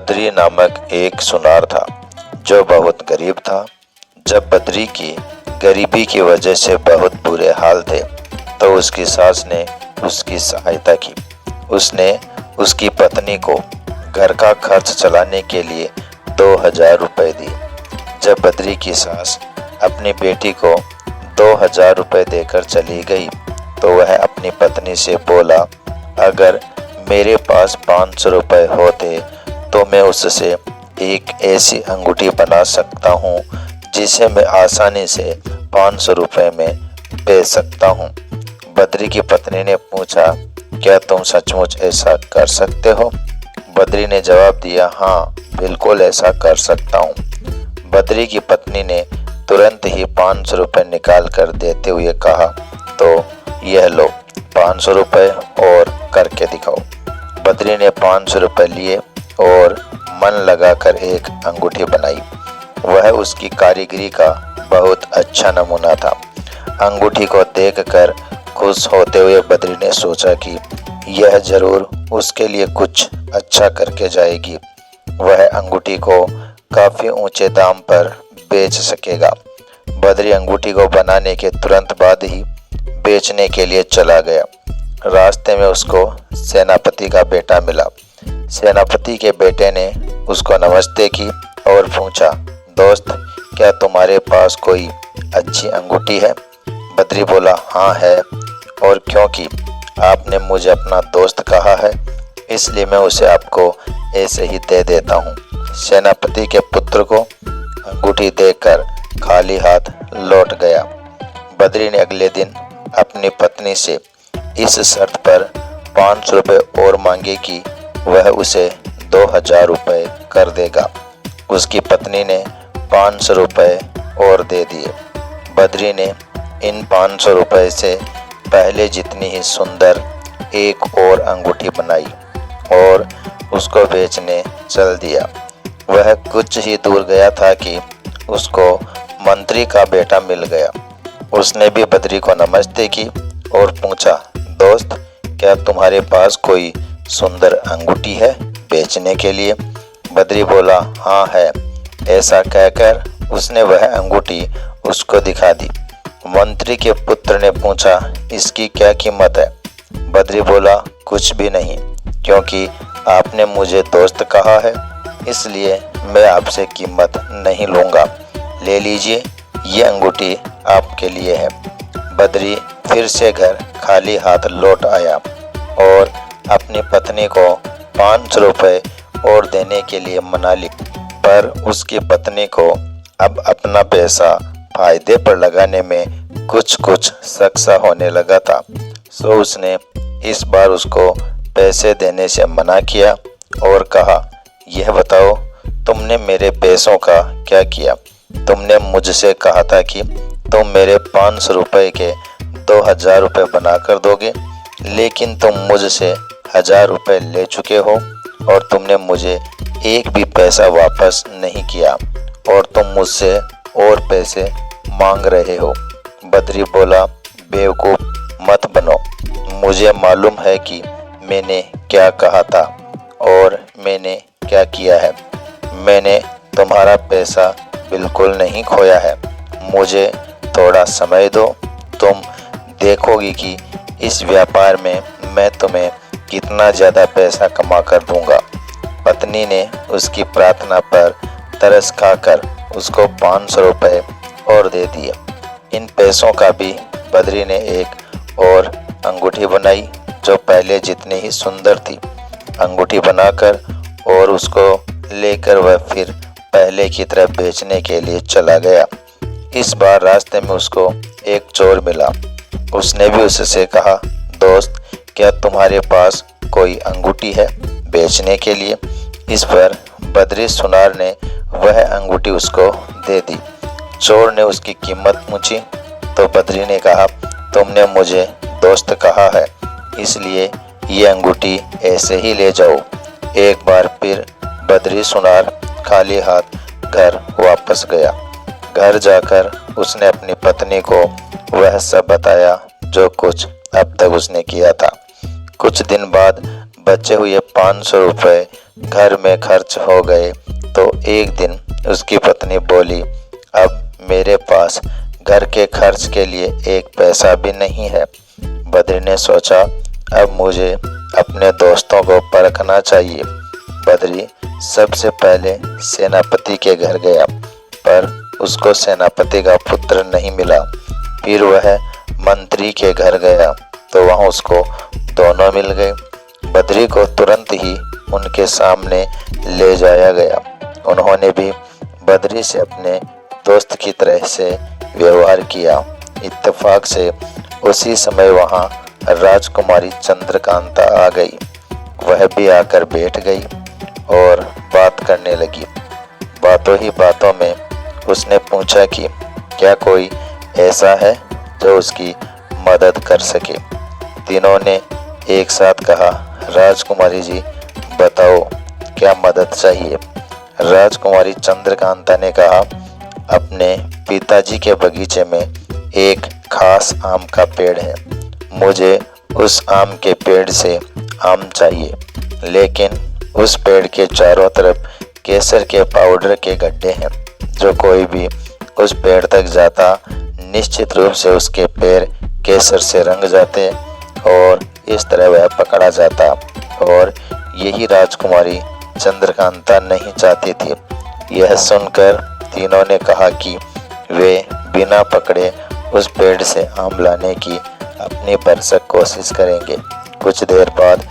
बद्री नामक एक सुनार था जो बहुत गरीब था। जब बद्री की गरीबी की वजह से बहुत बुरे हाल थे तो उसकी सास ने उसकी सहायता की। उसने उसकी पत्नी को घर का खर्च चलाने के लिए 2000 रुपये दिए। जब बद्री की सास अपनी बेटी को 2000 रुपये देकर चली गई तो वह अपनी पत्नी से बोला, अगर मेरे पास 500 रुपये होते तो मैं उससे एक ऐसी अंगूठी बना सकता हूँ जिसे मैं आसानी से 500 रुपये में बेच सकता हूँ। बद्री की पत्नी ने पूछा, क्या तुम सचमुच ऐसा कर सकते हो? बद्री ने जवाब दिया, हाँ बिल्कुल ऐसा कर सकता हूँ। बद्री की पत्नी ने तुरंत ही 500 रुपये निकाल कर देते हुए कहा, तो यह लो 500 रुपये और करके दिखाओ। बद्री ने 500 रुपये लिए और मन लगाकर एक अंगूठी बनाई। वह उसकी कारीगरी का बहुत अच्छा नमूना था। अंगूठी को देखकर खुश होते हुए बद्री ने सोचा कि यह जरूर उसके लिए कुछ अच्छा करके जाएगी। वह अंगूठी को काफ़ी ऊंचे दाम पर बेच सकेगा। बद्री अंगूठी को बनाने के तुरंत बाद ही बेचने के लिए चला गया। रास्ते में उसको सेनापति का बेटा मिला। सेनापति के बेटे ने उसको नमस्ते की और पूछा, दोस्त क्या तुम्हारे पास कोई अच्छी अंगूठी है? बद्री बोला, हाँ है, और क्योंकि आपने मुझे अपना दोस्त कहा है इसलिए मैं उसे आपको ऐसे ही दे देता हूँ। सेनापति के पुत्र को अंगूठी देकर खाली हाथ लौट गया। बद्री ने अगले दिन अपनी पत्नी से इस शर्त पर 500 रुपये और मांगे कि वह उसे 2000 रुपये कर देगा। उसकी पत्नी ने 500 रुपये और दे दिए। बद्री ने इन 500 रुपये से पहले जितनी ही सुंदर एक और अंगूठी बनाई और उसको बेचने चल दिया। वह कुछ ही दूर गया था कि उसको मंत्री का बेटा मिल गया। उसने भी बद्री को नमस्ते की और पूछा, दोस्त क्या तुम्हारे पास कोई सुंदर अंगूठी है बेचने के लिए? बद्री बोला, हाँ है। ऐसा कहकर उसने वह अंगूठी उसको दिखा दी। मंत्री के पुत्र ने पूछा, इसकी क्या कीमत है? बद्री बोला, कुछ भी नहीं, क्योंकि आपने मुझे दोस्त कहा है इसलिए मैं आपसे कीमत नहीं लूँगा। ले लीजिए, ये अंगूठी आपके लिए है। बद्री फिर से घर खाली हाथ लौट आया और अपनी पत्नी को 500 रुपये और देने के लिए मना ली, पर उसकी पत्नी को अब अपना पैसा फायदे पर लगाने में कुछ शक सा होने लगा था। सो उसने इस बार उसको पैसे देने से मना किया और कहा, यह बताओ तुमने मेरे पैसों का क्या किया? तुमने मुझसे कहा था कि तुम मेरे 500 रुपये के 2000 रुपये बना कर दोगे, लेकिन तुम मुझसे 1000 रुपये ले चुके हो और तुमने मुझे एक भी पैसा वापस नहीं किया और तुम मुझसे और पैसे मांग रहे हो। बद्री बोला, बेवकूफ़ मत बनो, मुझे मालूम है कि मैंने क्या कहा था और मैंने क्या किया है। मैंने तुम्हारा पैसा बिल्कुल नहीं खोया है। मुझे थोड़ा समय दो, तुम देखोगी कि इस व्यापार में मैं तुम्हें कितना ज़्यादा पैसा कमा कर दूंगा। पत्नी ने उसकी प्रार्थना पर तरस खाकर उसको 500 रुपये और दे दिए। इन पैसों का भी बद्री ने एक और अंगूठी बनाई जो पहले जितनी ही सुंदर थी। अंगूठी बनाकर और उसको लेकर वह फिर पहले की तरह बेचने के लिए चला गया। इस बार रास्ते में उसको एक चोर मिला। उसने भी उससे कहा, दोस्त क्या तुम्हारे पास कोई अंगूठी है बेचने के लिए? इस पर बद्री सुनार ने वह अंगूठी उसको दे दी। चोर ने उसकी कीमत पूछी तो बद्री ने कहा, तुमने मुझे दोस्त कहा है इसलिए ये अंगूठी ऐसे ही ले जाओ। एक बार फिर बद्री सुनार खाली हाथ घर वापस गया। घर जाकर उसने अपनी पत्नी को वह सब बताया जो कुछ अब तक उसने किया था। कुछ दिन बाद बचे हुए 500 रुपये घर में खर्च हो गए तो एक दिन उसकी पत्नी बोली, अब मेरे पास घर के खर्च के लिए एक पैसा भी नहीं है। बद्री ने सोचा, अब मुझे अपने दोस्तों को परखना चाहिए। बद्री सबसे पहले सेनापति के घर गया, पर उसको सेनापति का पुत्र नहीं मिला। फिर वह मंत्री के घर गया तो वहां उसको दोनों मिल गए। बद्री को तुरंत ही उनके सामने ले जाया गया। उन्होंने भी बद्री से अपने दोस्त की तरह से व्यवहार किया। इत्तेफाक से उसी समय वहां राजकुमारी चंद्रकांता आ गई। वह भी आकर बैठ गई और बात करने लगी। बातों ही बातों में उसने पूछा कि क्या कोई ऐसा है जो उसकी मदद कर सके। तीनों ने एक साथ कहा, राजकुमारी जी बताओ क्या मदद चाहिए। राजकुमारी चंद्रकांता ने कहा, अपने पिताजी के बगीचे में एक खास आम का पेड़ है। मुझे उस आम के पेड़ से आम चाहिए, लेकिन उस पेड़ के चारों तरफ केसर के पाउडर के गड्ढे हैं। जो कोई भी उस पेड़ तक जाता निश्चित रूप से उसके पैर केसर से रंग जाते और इस तरह वह पकड़ा जाता। और यही राजकुमारी चंद्रकांता नहीं चाहती थी। यह सुनकर तीनों ने कहा कि वे बिना पकड़े उस पेड़ से आम लाने की अपनी भरसक कोशिश करेंगे। कुछ देर बाद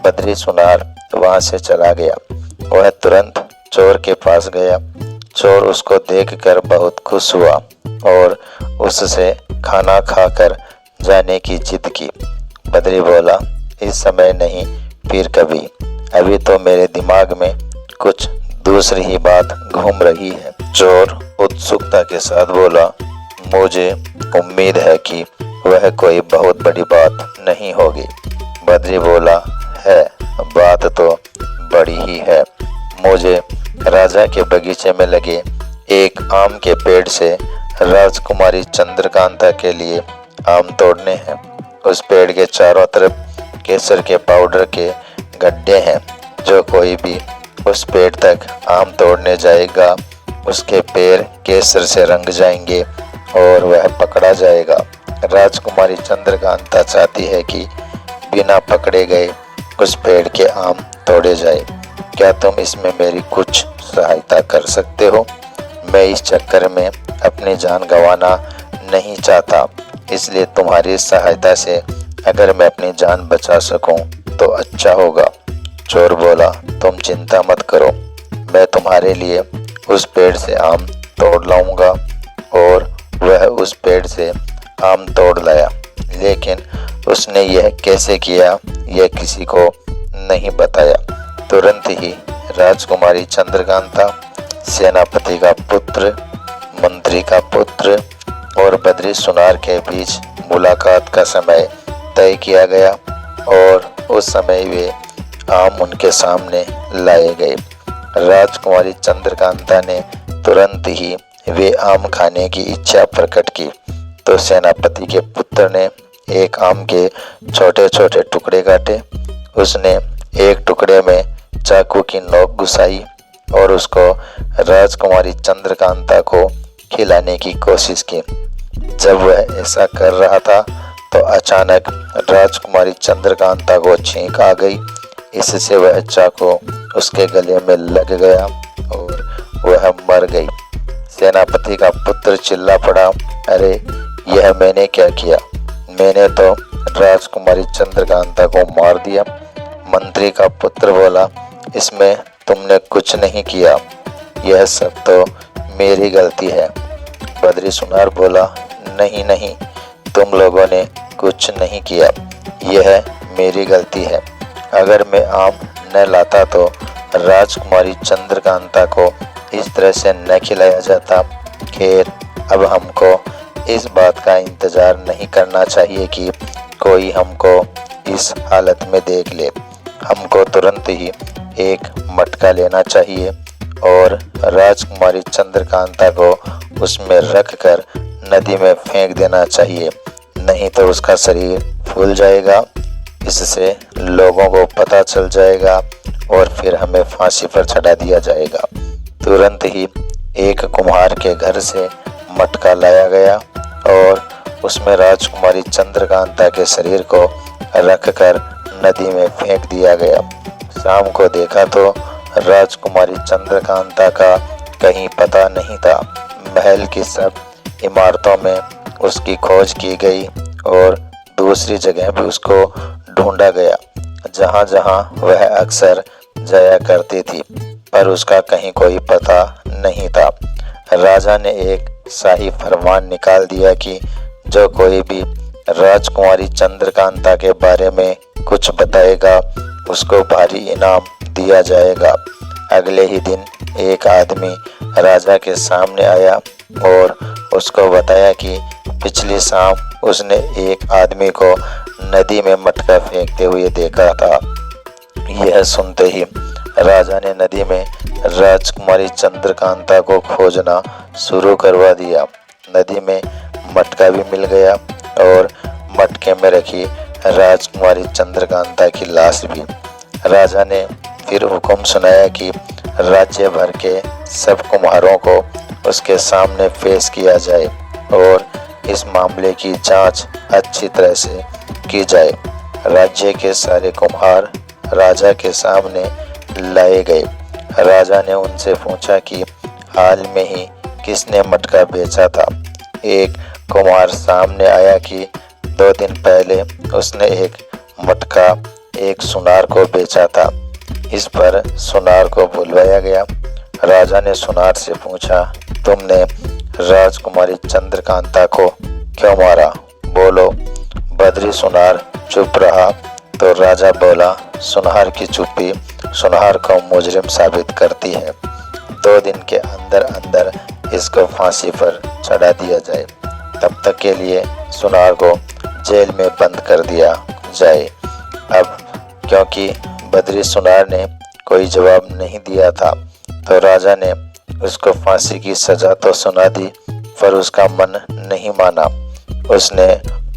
बद्री सुनार वहां से चला गया। वह तुरंत चोर के पास गया। चोर उसको देखकर बहुत खुश हुआ और उससे खाना खाकर जाने की जिद की। बद्री बोला, इस समय नहीं, फिर कभी। अभी तो मेरे दिमाग में कुछ दूसरी ही बात घूम रही है। चोर उत्सुकता के साथ बोला, मुझे उम्मीद है कि वह कोई बहुत बड़ी बात नहीं होगी। बद्री बोला, है, बात तो बड़ी ही है। मुझे राजा के बगीचे में लगे एक आम के पेड़ से राजकुमारी चंद्रकांता के लिए आम तोड़ने हैं। उस पेड़ के चारों तरफ केसर के पाउडर के गड्ढे हैं। जो कोई भी उस पेड़ तक आम तोड़ने जाएगा उसके पैर केसर से रंग जाएंगे और वह पकड़ा जाएगा। राजकुमारी चंद्रकांता चाहती है कि बिना पकड़े गए उस पेड़ के आम तोड़े जाए। क्या तुम इसमें मेरी कुछ सहायता कर सकते हो? मैं इस चक्कर में अपनी जान गंवाना नहीं चाहता, इसलिए तुम्हारी सहायता से अगर मैं अपनी जान बचा सकूं तो अच्छा होगा। चोर बोला, तुम चिंता मत करो, मैं तुम्हारे लिए उस पेड़ से आम तोड़ लाऊंगा। और वह उस पेड़ से आम तोड़ लाया, लेकिन उसने यह कैसे किया यह किसी को नहीं बताया। तुरंत ही राजकुमारी चंद्रकांता, सेनापति का पुत्र, मंत्री का पुत्र और बद्री सुनार के बीच मुलाकात का समय तय किया गया और उस समय वे आम उनके सामने लाए गए। राजकुमारी चंद्रकांता ने तुरंत ही वे आम खाने की इच्छा प्रकट की तो सेनापति के पुत्र ने एक आम के छोटे छोटे टुकड़े काटे। उसने एक टुकड़े में चाकू की नोक घुसाई और उसको राजकुमारी चंद्रकांता को खिलाने की कोशिश की। जब वह ऐसा कर रहा था तो अचानक राजकुमारी चंद्रकांता को छींक आ गई। इससे वह चाकू उसके गले में लग गया और वह मर गई। सेनापति का पुत्र चिल्ला पड़ा, अरे यह मैंने क्या किया? मैंने तो राजकुमारी चंद्रकांता को मार दिया। मंत्री का पुत्र बोला, इसमें तुमने कुछ नहीं किया, यह सब तो मेरी गलती है। बद्री सुनार बोला, नहीं नहीं, तुम लोगों ने कुछ नहीं किया, यह मेरी गलती है। अगर मैं आम न लाता तो राजकुमारी चंद्रकांता को इस तरह से न खिलाया जाता। खैर, अब हमको इस बात का इंतजार नहीं करना चाहिए कि कोई हमको इस हालत में देख ले। हमको तुरंत ही एक मटका लेना चाहिए और राजकुमारी चंद्रकांता को उसमें रखकर नदी में फेंक देना चाहिए, नहीं तो उसका शरीर फूल जाएगा इससे लोगों को पता चल जाएगा और फिर हमें फांसी पर चढ़ा दिया जाएगा। तुरंत ही एक कुम्हार के घर से मटका लाया गया और उसमें राजकुमारी चंद्रकांता के शरीर को रखकर नदी में फेंक दिया गया। शाम को देखा तो राजकुमारी चंद्रकांता का कहीं पता नहीं था। महल की सब इमारतों में उसकी खोज की गई और दूसरी जगह भी उसको ढूंढा गया जहां जहां वह अक्सर जाया करती थी, पर उसका कहीं कोई पता नहीं था। राजा ने एक शाही फरमान निकाल दिया कि जो कोई भी राजकुमारी चंद्रकांता के बारे में कुछ बताएगा उसको भारी इनाम दिया जाएगा। अगले ही दिन एक आदमी राजा के सामने आया और उसको बताया कि पिछली शाम उसने एक आदमी को नदी में मटका फेंकते हुए देखा था। यह सुनते ही राजा ने नदी में राजकुमारी चंद्रकांता को खोजना शुरू करवा दिया। नदी में मटका भी मिल गया और मटके में रखी राजकुमारी चंद्रकांता की लाश भी। राजा ने फिर हुक्म सुनाया कि राज्य भर के सब कुम्हारों को उसके सामने पेश किया जाए और इस मामले की जांच अच्छी तरह से की जाए। राज्य के सारे कुम्हार राजा के सामने लाए गए। राजा ने उनसे पूछा कि हाल में ही किसने मटका बेचा था। एक कुम्हार सामने आया कि 2 दिन पहले उसने एक मटका एक सुनार को बेचा था। इस पर सुनार को बुलवाया गया। राजा ने सुनार से पूछा, तुमने राजकुमारी चंद्रकांता को क्यों मारा? बोलो। बद्री सुनार चुप रहा तो राजा बोला, सुनार की चुप्पी सुनार को मुजरिम साबित करती है। 2 दिन के अंदर अंदर इसको फांसी पर चढ़ा दिया जाए। तब तक के लिए सुनार को जेल में बंद कर दिया जाए। अब क्योंकि बद्री सुनार ने कोई जवाब नहीं दिया था तो राजा ने उसको फांसी की सजा तो सुना दी, पर उसका मन नहीं माना। उसने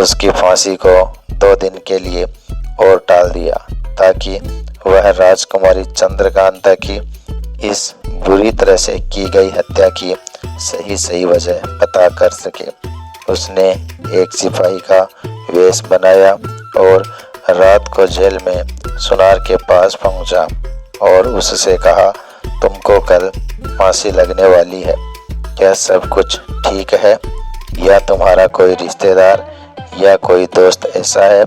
उसकी फांसी को 2 दिन के लिए और टाल दिया ताकि वह राजकुमारी चंद्रकांता की इस बुरी तरह से की गई हत्या की सही वजह पता कर सके। उसने एक सिपाही का वेश बनाया और रात को जेल में सुनार के पास पहुंचा और उससे कहा, तुमको कल फांसी लगने वाली है, क्या सब कुछ ठीक है? या तुम्हारा कोई रिश्तेदार या कोई दोस्त ऐसा है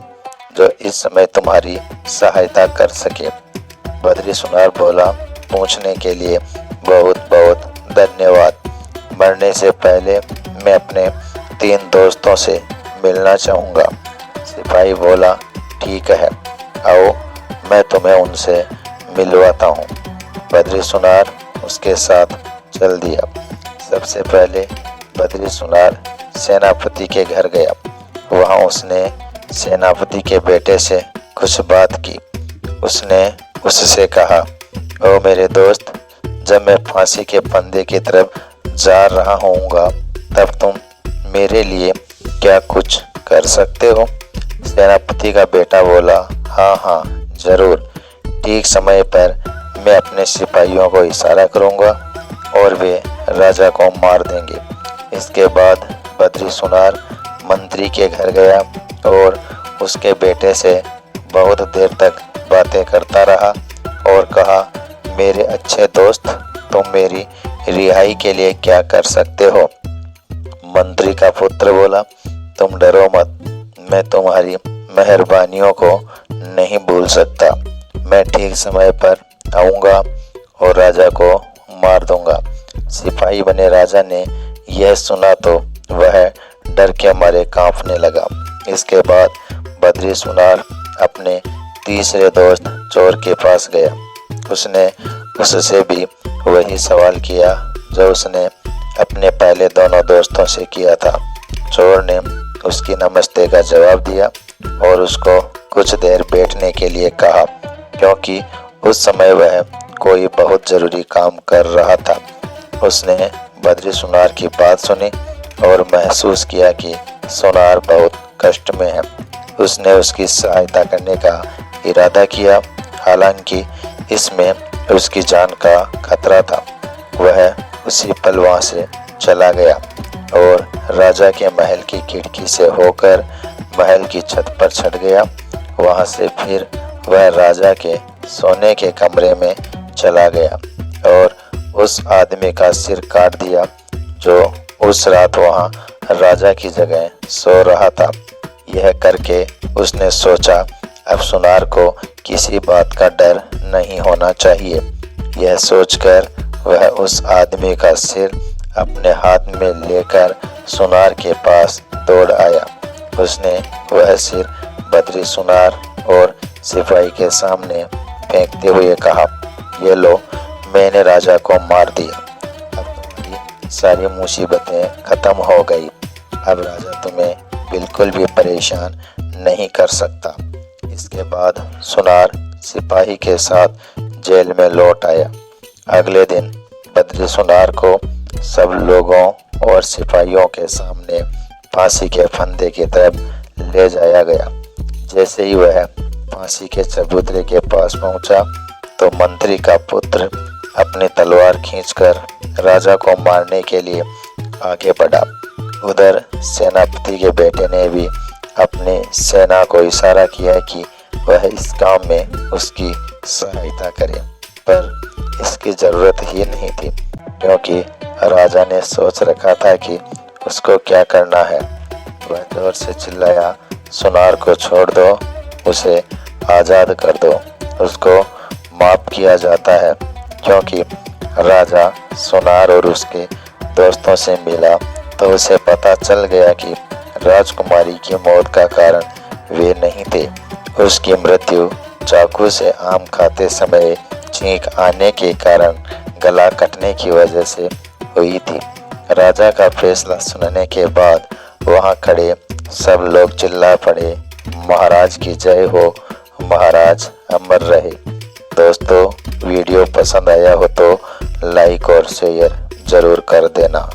जो इस समय तुम्हारी सहायता कर सके? बद्री सुनार बोला, पूछने के लिए बहुत बहुत धन्यवाद। मरने से पहले मैं अपने 3 दोस्तों से मिलना चाहूँगा। सिपाही बोला, ठीक है, आओ मैं तुम्हें उनसे मिलवाता हूँ। बद्री सुनार उसके साथ चल दिया। सबसे पहले बद्री सुनार सेनापति के घर गया। वहाँ उसने सेनापति के बेटे से कुछ बात की। उसने उससे कहा, ओ मेरे दोस्त, जब मैं फांसी के फंदे की तरफ जा रहा होऊंगा तब तुम मेरे लिए क्या कुछ कर सकते हो? सेनापति का बेटा बोला, हाँ जरूर। ठीक समय पर मैं अपने सिपाहियों को इशारा करूंगा और वे राजा को मार देंगे। इसके बाद बद्री सुनार मंत्री के घर गया और उसके बेटे से बहुत देर तक बातें करता रहा और कहा, मेरे अच्छे दोस्त, तुम मेरी रिहाई के लिए क्या कर सकते हो? मंत्री का पुत्र बोला, तुम डरो मत, मैं तुम्हारी मेहरबानियों को नहीं भूल सकता। मैं ठीक समय पर आऊँगा और राजा को मार दूंगा। सिपाही बने राजा ने यह सुना तो वह डर के मारे कांपने लगा। इसके बाद बद्री सुनार अपने तीसरे दोस्त चोर के पास गया। उसने उससे भी वही सवाल किया जो उसने अपने पहले दोनों दोस्तों से किया था। चोर ने उसकी नमस्ते का जवाब दिया और उसको कुछ देर बैठने के लिए कहा, क्योंकि उस समय वह कोई बहुत जरूरी काम कर रहा था। उसने बद्री सुनार की बात सुनी और महसूस किया कि सुनार बहुत कष्ट में है। उसने उसकी सहायता करने का इरादा किया। हालांकि इसमें उसकी जान का खतरा था। वह उसी पल वहाँ से चला गया और राजा के महल की खिड़की से होकर महल की छत पर चढ़ गया। वहाँ से फिर वह राजा के सोने के कमरे में चला गया और उस आदमी का सिर काट दिया जो उस रात वहाँ राजा की जगह सो रहा था। यह करके उसने सोचा अब सुनार को किसी बात का डर नहीं होना चाहिए। यह सोचकर वह उस आदमी का सिर अपने हाथ में लेकर सुनार के पास दौड़ आया। उसने वह सिर बद्री सुनार और सिपाही के सामने फेंकते हुए कहा, ये लो, मैंने राजा को मार दिया। अब तुम्हारी सारी मुसीबतें खत्म हो गई। अब राजा तुम्हें बिल्कुल भी परेशान नहीं कर सकता। इसके बाद सुनार सिपाही के साथ जेल में लौट आया। अगले दिन बद्री सुनार को सब लोगों और सिपाहियों के सामने फांसी के फंदे की तरफ ले जाया गया। जैसे ही वह फांसी के चबूतरे के पास पहुंचा तो मंत्री का पुत्र अपनी तलवार खींचकर राजा को मारने के लिए आगे बढ़ा। उधर सेनापति के बेटे ने भी अपनी सेना को इशारा किया कि वह इस काम में उसकी सहायता करे, पर इसकी जरूरत ही नहीं थी क्योंकि राजा ने सोच रखा था कि उसको क्या करना है। वह जोर से चिल्लाया, सुनार को छोड़ दो, उसे आज़ाद कर दो। उसको माफ किया जाता है। क्योंकि राजा सुनार और उसके दोस्तों से मिला तो उसे पता चल गया कि राजकुमारी की मौत का कारण वे नहीं थे। उसकी मृत्यु चाकू से आम खाते समय छींक आने के कारण गला कटने की वजह से हुई थी। राजा का फैसला सुनने के बाद वहां खड़े सब लोग चिल्ला पड़े, महाराज की जय हो, महाराज अमर रहे। दोस्तों, वीडियो पसंद आया हो तो लाइक और शेयर जरूर कर देना।